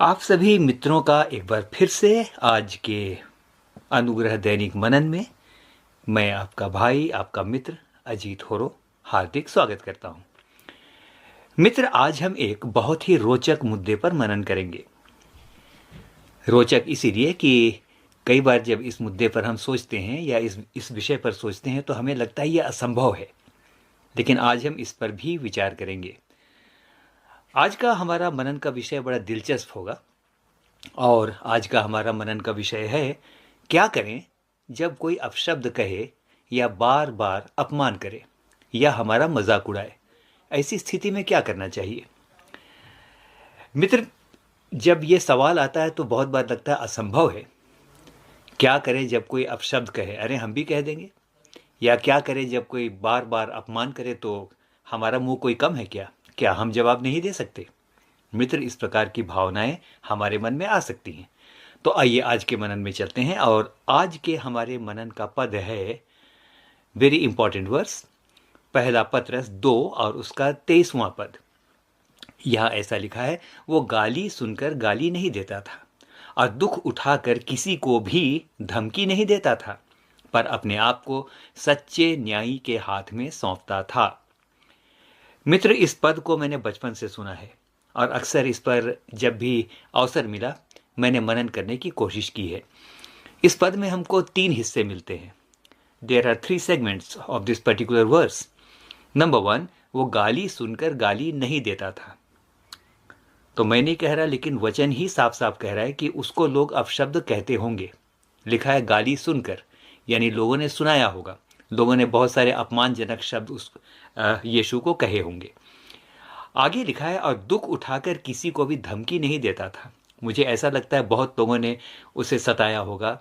आप सभी मित्रों का एक बार फिर से आज के अनुग्रह दैनिक मनन में मैं आपका भाई आपका मित्र अजीत होरो हार्दिक स्वागत करता हूं। मित्र, आज हम एक बहुत ही रोचक मुद्दे पर मनन करेंगे। रोचक इसीलिए कि कई बार जब इस मुद्दे पर हम सोचते हैं या इस विषय पर सोचते हैं तो हमें लगता है यह असंभव है, लेकिन आज हम इस पर भी विचार करेंगे। आज का हमारा मनन का विषय बड़ा दिलचस्प होगा और आज का हमारा मनन का विषय है, क्या करें जब कोई अपशब्द कहे या बार बार अपमान करे या हमारा मजाक उड़ाए। ऐसी स्थिति में क्या करना चाहिए। मित्र, जब ये सवाल आता है तो बहुत बार लगता है असंभव है। क्या करें जब कोई अपशब्द कहे, अरे हम भी कह देंगे। या क्या करें जब कोई बार बार अपमान करे, तो हमारा मुंह कोई कम है क्या, क्या हम जवाब नहीं दे सकते। मित्र, इस प्रकार की भावनाएं हमारे मन में आ सकती हैं। तो आइए आज के मनन में चलते हैं और आज के हमारे मनन का पद है वेरी इंपॉर्टेंट वर्स, पहला पत्रस 2 और उसका 23वां पद। यहां ऐसा लिखा है, वो गाली सुनकर गाली नहीं देता था और दुख उठाकर किसी को भी धमकी नहीं देता था, पर अपने आप को सच्चे न्यायी के हाथ में सौंपता था। मित्र, इस पद को मैंने बचपन से सुना है और अक्सर इस पर जब भी अवसर मिला मैंने मनन करने की कोशिश की है। इस पद में हमको 3 हिस्से मिलते हैं। There are 3 segments of this particular verse. Number 1, वो गाली सुनकर गाली नहीं देता था। तो मैं नहीं कह रहा, लेकिन वचन ही साफ साफ कह रहा है कि उसको लोग अपशब्द कहते होंगे। लिखा है गाली सुनकर, यानी लोगों ने सुनाया होगा, लोगों ने बहुत सारे अपमानजनक शब्द उस यीशु को कहे होंगे। आगे लिखा है, और दुख उठाकर किसी को भी धमकी नहीं देता था। मुझे ऐसा लगता है बहुत लोगों ने उसे सताया होगा,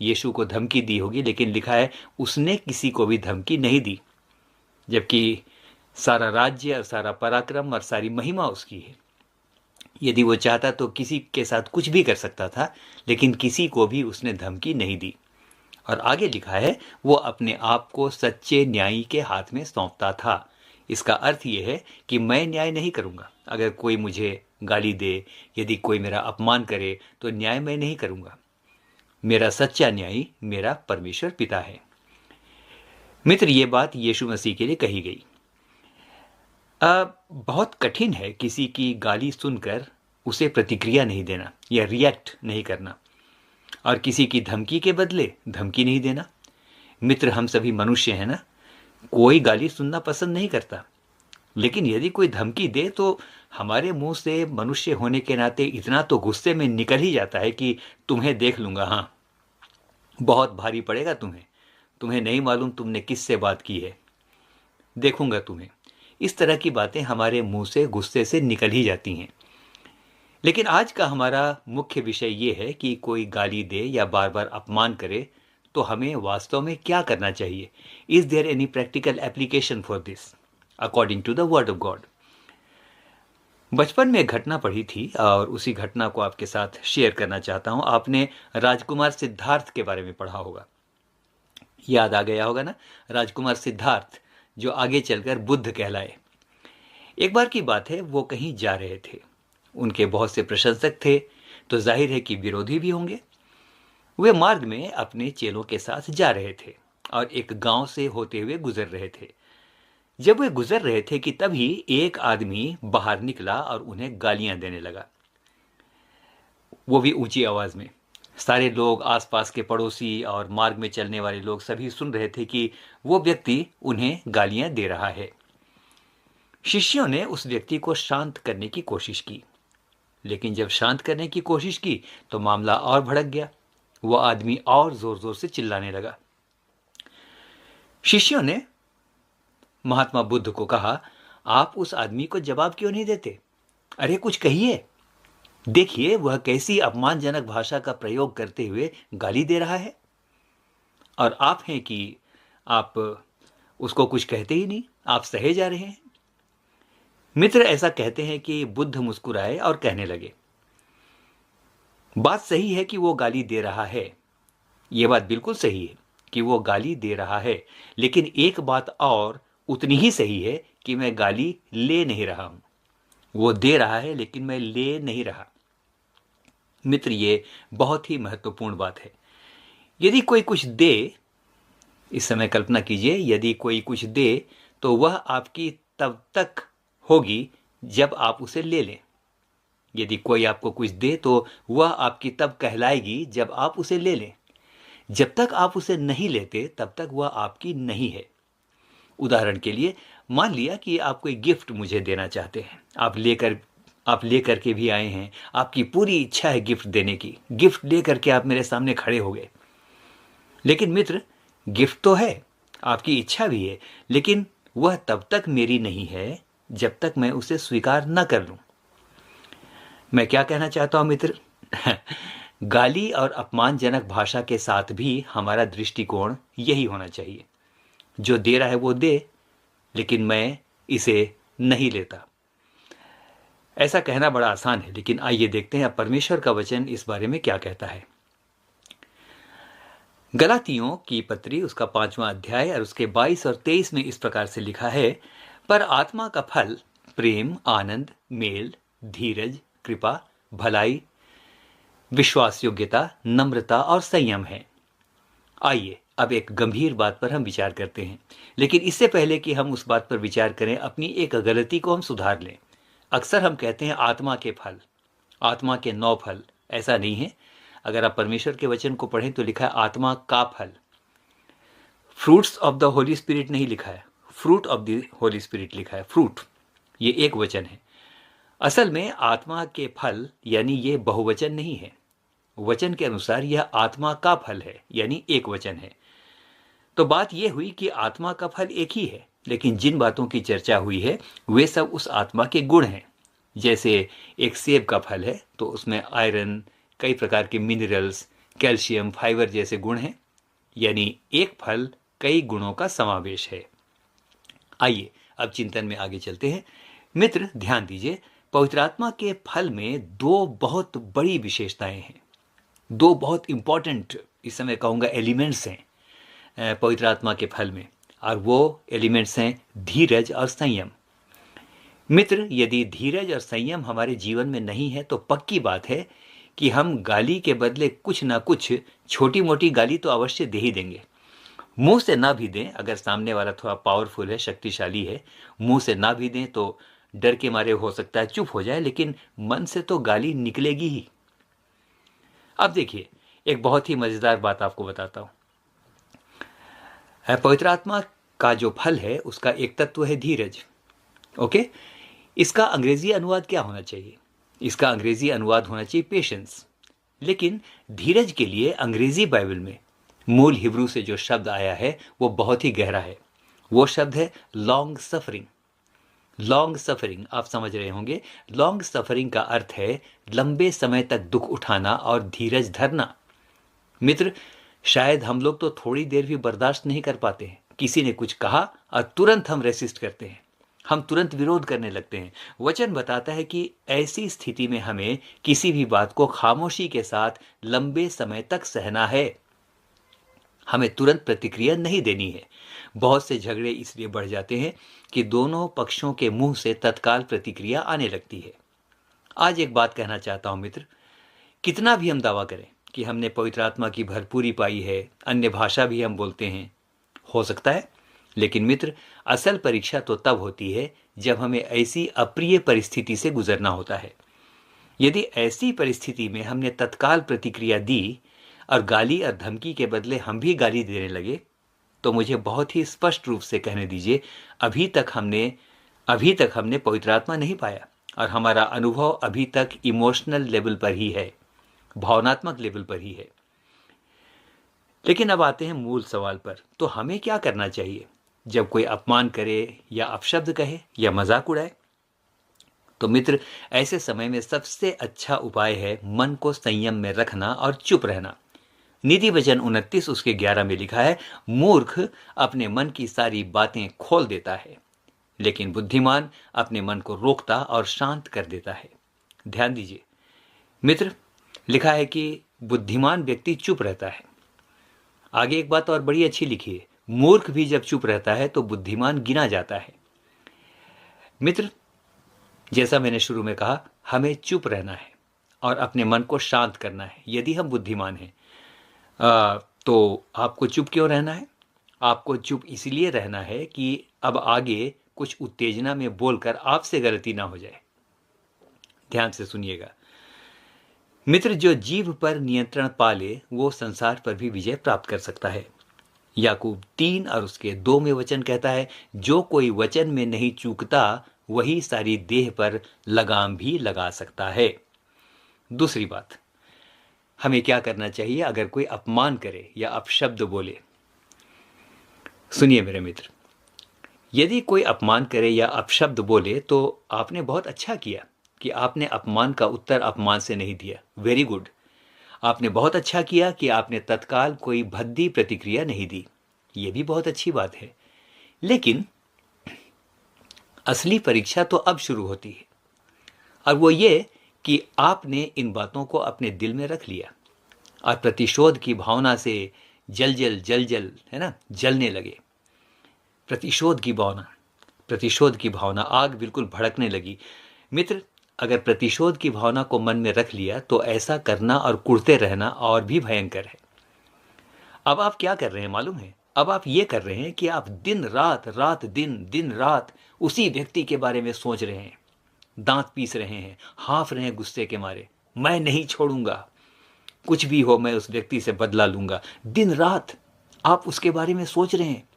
यीशु को धमकी दी होगी, लेकिन लिखा है उसने किसी को भी धमकी नहीं दी, जबकि सारा राज्य और सारा पराक्रम और सारी महिमा उसकी है। यदि वो चाहता तो किसी के साथ कुछ भी कर सकता था, लेकिन किसी को भी उसने धमकी नहीं दी। और आगे लिखा है, वो अपने आप को सच्चे न्यायी के हाथ में सौंपता था। इसका अर्थ ये है कि मैं न्याय नहीं करूंगा। अगर कोई मुझे गाली दे, यदि कोई मेरा अपमान करे, तो न्याय मैं नहीं करूंगा। मेरा सच्चा न्यायी मेरा परमेश्वर पिता है। मित्र, ये बात यीशु मसीह के लिए कही गई। बहुत कठिन है किसी की गाली सुनकर उसे प्रतिक्रिया नहीं देना या रिएक्ट नहीं करना, और किसी की धमकी के बदले धमकी नहीं देना। मित्र, हम सभी मनुष्य हैं ना, कोई गाली सुनना पसंद नहीं करता, लेकिन यदि कोई धमकी दे तो हमारे मुंह से मनुष्य होने के नाते इतना तो गुस्से में निकल ही जाता है कि तुम्हें देख लूंगा, हाँ, बहुत भारी पड़ेगा तुम्हें, तुम्हें नहीं मालूम तुमने किससे बात की है, देखूंगा तुम्हें। इस तरह की बातें हमारे मुंह से गुस्से से निकल ही जाती हैं। लेकिन आज का हमारा मुख्य विषय ये है कि कोई गाली दे या बार बार अपमान करे तो हमें वास्तव में क्या करना चाहिए। Is there any practical application for this according to the word of God. बचपन में एक घटना पढ़ी थी और उसी घटना को आपके साथ शेयर करना चाहता हूं। आपने राजकुमार सिद्धार्थ के बारे में पढ़ा होगा, याद आ गया होगा ना, राजकुमार सिद्धार्थ जो आगे चलकर बुद्ध कहलाए। एक बार की बात है, वो कहीं जा रहे थे, उनके बहुत से प्रशंसक थे, तो जाहिर है कि विरोधी भी होंगे। वे मार्ग में अपने चेलों के साथ जा रहे थे और एक गांव से होते हुए गुजर रहे थे। जब वे गुजर रहे थे कि तभी एक आदमी बाहर निकला और उन्हें गालियां देने लगा, वो भी ऊंची आवाज में। सारे लोग, आसपास के पड़ोसी और मार्ग में चलने वाले लोग सभी सुन रहे थे कि वो व्यक्ति उन्हें गालियां दे रहा है। शिष्यों ने उस व्यक्ति को शांत करने की कोशिश की, लेकिन जब शांत करने की कोशिश की तो मामला और भड़क गया। वो आदमी और जोर जोर से चिल्लाने लगा। शिष्यों ने महात्मा बुद्ध को कहा, आप उस आदमी को जवाब क्यों नहीं देते? अरे कुछ कहिए, देखिए वह कैसी अपमानजनक भाषा का प्रयोग करते हुए गाली दे रहा है, और आप हैं कि आप उसको कुछ कहते ही नहीं, आप सहे जा रहे हैं। मित्र, ऐसा कहते हैं कि बुद्ध मुस्कुराए और कहने लगे, बात सही है कि वो गाली दे रहा है, ये बात बिल्कुल सही है कि वो गाली दे रहा है, लेकिन एक बात और उतनी ही सही है कि मैं गाली ले नहीं रहा हूं। वो दे रहा है लेकिन मैं ले नहीं रहा। मित्र, ये बहुत ही महत्वपूर्ण बात है। यदि कोई कुछ दे, इस समय कल्पना कीजिए, यदि कोई कुछ दे तो वह आपकी तब तक होगी जब आप उसे ले लें। यदि कोई आपको कुछ दे तो वह आपकी तब कहलाएगी जब आप उसे ले लें। जब तक आप उसे नहीं लेते तब तक वह आपकी नहीं है। उदाहरण के लिए, मान लिया कि आप कोई गिफ्ट मुझे देना चाहते हैं। आप लेकर के भी आए हैं, आपकी पूरी इच्छा है गिफ्ट देने की, गिफ्ट लेकर के आप मेरे सामने खड़े हो गए। लेकिन मित्र, गिफ्ट तो है, आपकी इच्छा भी है, लेकिन वह तब तक मेरी नहीं है जब तक मैं उसे स्वीकार न कर लूं। मैं क्या कहना चाहता हूं मित्र? गाली और अपमानजनक भाषा के साथ भी हमारा दृष्टिकोण यही होना चाहिए। जो दे रहा है वो दे, लेकिन मैं इसे नहीं लेता। ऐसा कहना बड़ा आसान है, लेकिन आइए देखते हैं अब परमेश्वर का वचन इस बारे में क्या कहता है। गलातियों की पत्री उसका 5वां अध्याय और उसके 22 और 23 में इस प्रकार से लिखा है, पर आत्मा का फल प्रेम, आनंद, मेल, धीरज, कृपा, भलाई, विश्वास योग्यता, नम्रता और संयम है। आइए अब एक गंभीर बात पर हम विचार करते हैं, लेकिन इससे पहले कि हम उस बात पर विचार करें, अपनी एक गलती को हम सुधार लें। अक्सर हम कहते हैं आत्मा के फल, आत्मा के 9 फल। ऐसा नहीं है। अगर आप परमेश्वर के वचन को पढ़ें तो लिखा है आत्मा का फल। Fruits of the Holi spirit नहीं लिखा है, fruit of the Holi spirit लिखा है। फ्रूट ये एक वचन है। असल में आत्मा के फल यानी ये बहुवचन नहीं है। वचन के अनुसार यह आत्मा का फल है, यानी एक वचन है। तो बात यह हुई कि आत्मा का फल एक ही है, लेकिन जिन बातों की चर्चा हुई है वे सब उस आत्मा के गुण हैं। जैसे एक सेब का फल है तो उसमें आयरन, कई प्रकार के मिनरल्स, कैल्शियम, फाइबर जैसे गुण हैं, यानी एक फल कई गुणों का समावेश है। आइए अब चिंतन में आगे चलते हैं। मित्र, ध्यान दीजिए, पवित्र आत्मा के फल में 2 बहुत बड़ी विशेषताएं हैं, 2 बहुत इंपॉर्टेंट, इस समय कहूंगा, एलिमेंट्स हैं पवित्र आत्मा के फल में, और वो एलिमेंट्स हैं धीरज और संयम। मित्र, यदि धीरज और संयम हमारे जीवन में नहीं है तो पक्की बात है कि हम गाली के बदले कुछ ना कुछ छोटी मोटी गाली तो अवश्य दे ही देंगे। मुंह से ना भी दें, अगर सामने वाला थोड़ा पावरफुल है, शक्तिशाली है, मुंह से ना भी दें तो डर के मारे हो सकता है चुप हो जाए, लेकिन मन से तो गाली निकलेगी ही। अब देखिए, एक बहुत ही मजेदार बात आपको बताता हूं। पवित्र आत्मा का जो फल है उसका एक तत्व है धीरज। ओके, इसका अंग्रेजी अनुवाद क्या होना चाहिए? इसका अंग्रेजी अनुवाद होना चाहिए पेशेंस। लेकिन धीरज के लिए अंग्रेजी बाइबल में मूल हिब्रू से जो शब्द आया है वो बहुत ही गहरा है। वो शब्द है लॉन्ग सफरिंग। लॉन्ग सफरिंग, आप समझ रहे होंगे, लॉन्ग सफरिंग का अर्थ है लंबे समय तक दुख उठाना और धीरज धरना। मित्र, शायद हम लोग तो थोड़ी देर भी बर्दाश्त नहीं कर पाते हैं। किसी ने कुछ कहा और तुरंत हम रेसिस्ट करते हैं, हम तुरंत विरोध करने लगते हैं। वचन बताता है कि ऐसी स्थिति में हमें किसी भी बात को खामोशी के साथ लंबे समय तक सहना है। हमें तुरंत प्रतिक्रिया नहीं देनी है। बहुत से झगड़े इसलिए बढ़ जाते हैं कि दोनों पक्षों के मुंह से तत्काल प्रतिक्रिया आने लगती है। आज एक बात कहना चाहता हूं मित्र, कितना भी हम दावा करें कि हमने पवित्र आत्मा की भरपूरी पाई है, अन्य भाषा भी हम बोलते हैं, हो सकता है, लेकिन मित्र, असल परीक्षा तो तब होती है जब हमें ऐसी अप्रिय परिस्थिति से गुजरना होता है। यदि ऐसी परिस्थिति में हमने तत्काल प्रतिक्रिया दी और गाली और धमकी के बदले हम भी गाली देने लगे, तो मुझे बहुत ही स्पष्ट रूप से कहने दीजिए, अभी तक हमने पवित्र आत्मा नहीं पाया और हमारा अनुभव अभी तक इमोशनल लेवल पर ही है, भावनात्मक लेवल पर ही है। लेकिन अब आते हैं मूल सवाल पर, तो हमें क्या करना चाहिए जब कोई अपमान करे या अपशब्द कहे या मजाक उड़ाए? तो मित्र, ऐसे समय में सबसे अच्छा उपाय है मन को संयम में रखना और चुप रहना। नीति वचन 29 उसके 11 में लिखा है, मूर्ख अपने मन की सारी बातें खोल देता है, लेकिन बुद्धिमान अपने मन को रोकता और शांत कर देता है। ध्यान दीजिए मित्र, लिखा है कि बुद्धिमान व्यक्ति चुप रहता है। आगे एक बात और बड़ी अच्छी लिखी है, मूर्ख भी जब चुप रहता है तो बुद्धिमान गिना जाता है। मित्र, जैसा मैंने शुरू में कहा, हमें चुप रहना है। और अपने मन को शांत करना है। यदि हम बुद्धिमान हैं तो आपको चुप क्यों रहना है? आपको चुप इसलिए रहना है कि अब आगे कुछ उत्तेजना में बोलकर आपसे गलती ना हो जाए। ध्यान से सुनिएगा मित्र, जो जीभ पर नियंत्रण पा ले वो संसार पर भी विजय प्राप्त कर सकता है। याकूब 3 और उसके 2 में वचन कहता है, जो कोई वचन में नहीं चूकता वही सारी देह पर लगाम भी लगा सकता है। दूसरी बात, हमें क्या करना चाहिए अगर कोई अपमान करे या अपशब्द बोले? सुनिए मेरे मित्र, यदि कोई अपमान करे या अपशब्द बोले तो आपने बहुत अच्छा किया कि आपने अपमान का उत्तर अपमान से नहीं दिया। Very good. आपने बहुत अच्छा किया कि आपने तत्काल कोई भद्दी प्रतिक्रिया नहीं दी। यह भी बहुत अच्छी बात है। लेकिन असली परीक्षा तो अब शुरू होती है, और वो ये कि आपने इन बातों को अपने दिल में रख लिया और प्रतिशोध की भावना से जल जल है ना, जलने लगे। प्रतिशोध की भावना आग बिल्कुल भड़कने लगी। मित्र, अगर प्रतिशोध की भावना को मन में रख लिया तो ऐसा करना और कुढ़ते रहना और भी भयंकर है। अब आप क्या कर रहे हैं मालूम है? अब आप ये कर रहे हैं कि आप दिन रात उसी व्यक्ति के बारे में सोच रहे हैं, दांत पीस रहे हैं, हाँफ रहे हैं गुस्से के मारे। मैं नहीं छोड़ूंगा, कुछ भी हो मैं उस व्यक्ति से बदला लूंगा। दिन रात आप उसके बारे में सोच रहे हैं।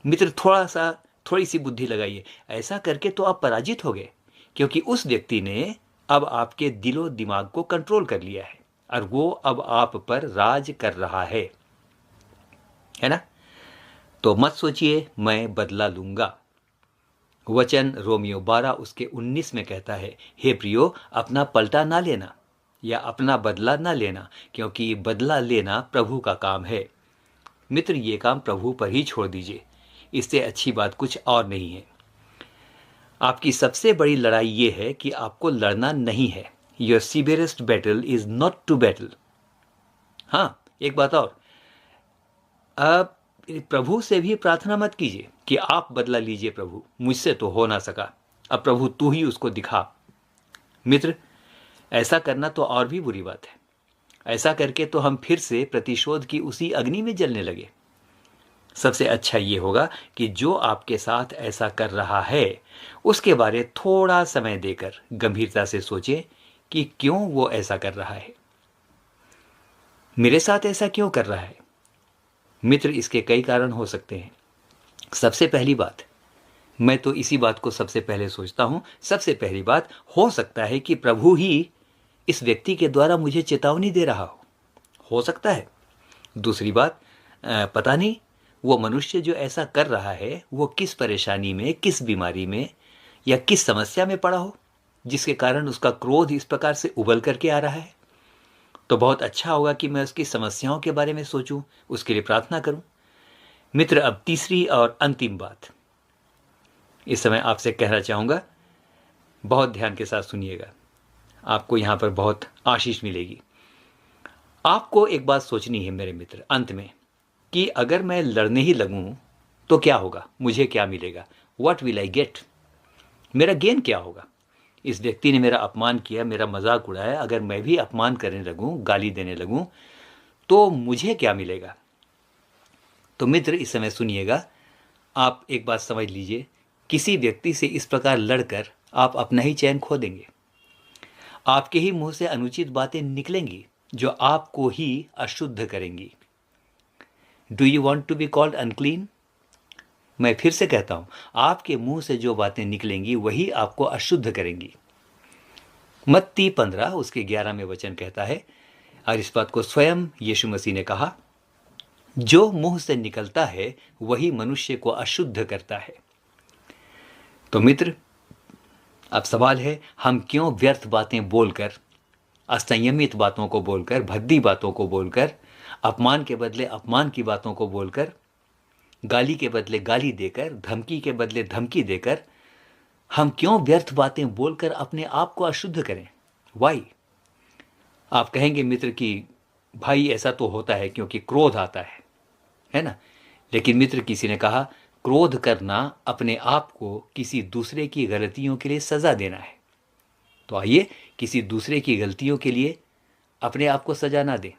मित्र, थोड़ी सी बुद्धि लगाइए। ऐसा करके तो आप पराजित हो गए, क्योंकि उस व्यक्ति ने अब आपके दिलो दिमाग को कंट्रोल कर लिया है और वो अब आप पर राज कर रहा है ना? तो मत सोचिए मैं बदला लूंगा। वचन रोमियो 12 उसके 19 में कहता है, हे प्रियो, अपना पलटा ना लेना या अपना बदला ना लेना, क्योंकि बदला लेना प्रभु का काम है। मित्र, ये काम प्रभु पर ही छोड़ दीजिए। इससे अच्छी बात कुछ और नहीं है। आपकी सबसे बड़ी लड़ाई ये है कि आपको लड़ना नहीं है। Your severest battle is not to battle. हाँ, एक बात और, आप प्रभु से भी प्रार्थना मत कीजिए कि आप बदला लीजिए प्रभु, मुझसे तो हो ना सका, अब प्रभु तू ही उसको दिखा। मित्र, ऐसा करना तो और भी बुरी बात है। ऐसा करके तो हम फिर से प्रतिशोध की उसी अग्नि में जलने लगे। सबसे अच्छा ये होगा कि जो आपके साथ ऐसा कर रहा है उसके बारे थोड़ा समय देकर गंभीरता से सोचें कि क्यों वो ऐसा कर रहा है, मेरे साथ ऐसा क्यों कर रहा है। मित्र, इसके कई कारण हो सकते हैं। सबसे पहली बात, मैं तो इसी बात को सबसे पहले सोचता हूं, सबसे पहली बात, हो सकता है कि प्रभु ही इस व्यक्ति के द्वारा मुझे चेतावनी दे रहा हो सकता है। दूसरी बात, पता नहीं वो मनुष्य जो ऐसा कर रहा है वो किस परेशानी में, किस बीमारी में या किस समस्या में पड़ा हो जिसके कारण उसका क्रोध इस प्रकार से उबल करके आ रहा है। तो बहुत अच्छा होगा कि मैं उसकी समस्याओं के बारे में सोचूं, उसके लिए प्रार्थना करूं। मित्र, अब तीसरी और अंतिम बात इस समय आपसे कहना चाहूंगा, बहुत ध्यान के साथ सुनिएगा, आपको यहां पर बहुत आशीष मिलेगी। आपको एक बात सोचनी है मेरे मित्र अंत में, कि अगर मैं लड़ने ही लगूं तो क्या होगा, मुझे क्या मिलेगा? What will I get? मेरा गेन क्या होगा? इस व्यक्ति ने मेरा अपमान किया, मेरा मजाक उड़ाया, अगर मैं भी अपमान करने लगूं, गाली देने लगूं, तो मुझे क्या मिलेगा? तो मित्र, इस समय सुनिएगा, आप एक बात समझ लीजिए, किसी व्यक्ति से इस प्रकार लड़कर आप अपना ही चैन खो देंगे। आपके ही मुंह से अनुचित बातें निकलेंगी जो आपको ही अशुद्ध करेंगी। Do you want to be called unclean? मैं फिर से कहता हूं, आपके मुंह से जो बातें निकलेंगी वही आपको अशुद्ध करेंगी। मत्ती 15 उसके 11 में वचन कहता है, और इस बात को स्वयं यीशु मसीह ने कहा, जो मुंह से निकलता है वही मनुष्य को अशुद्ध करता है। तो मित्र, अब सवाल है, हम क्यों व्यर्थ बातें बोलकर, असंयमित बातों को बोलकर, भद्दी बातों को बोलकर, अपमान के बदले अपमान की बातों को बोलकर, गाली के बदले गाली देकर, धमकी के बदले धमकी देकर, हम क्यों व्यर्थ बातें बोलकर अपने आप को अशुद्ध करें? वाई? आप कहेंगे मित्र कि भाई ऐसा तो होता है क्योंकि क्रोध आता है ना? लेकिन मित्र, किसी ने कहा, क्रोध करना अपने आप को किसी दूसरे की गलतियों के लिए सजा देना है। तो आइए किसी दूसरे की गलतियों के लिए अपने आप को सजा ना दें।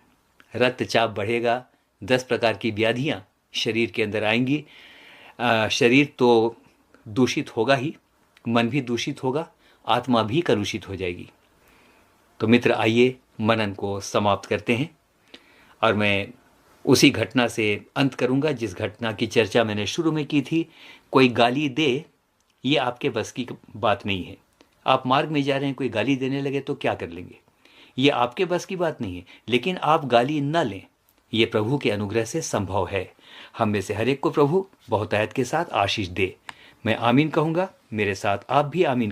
रक्तचाप बढ़ेगा, 10 प्रकार की व्याधियां शरीर के अंदर आएंगी। शरीर तो दूषित होगा ही, मन भी दूषित होगा, आत्मा भी कलुषित हो जाएगी। तो मित्र, आइए मनन को समाप्त करते हैं। और मैं उसी घटना से अंत करूंगा जिस घटना की चर्चा मैंने शुरू में की थी। कोई गाली दे, ये आपके बस की बात नहीं है। आप मार्ग में जा रहे हैं, कोई गाली देने लगे तो क्या कर लेंगे, ये आपके बस की बात नहीं है। लेकिन आप गाली न लें, ये प्रभु के अनुग्रह से संभव है। हम में से हर एक को प्रभु बहुतायत के साथ आशीष दे। मैं आमीन कहूँगा, मेरे साथ आप भी आमीन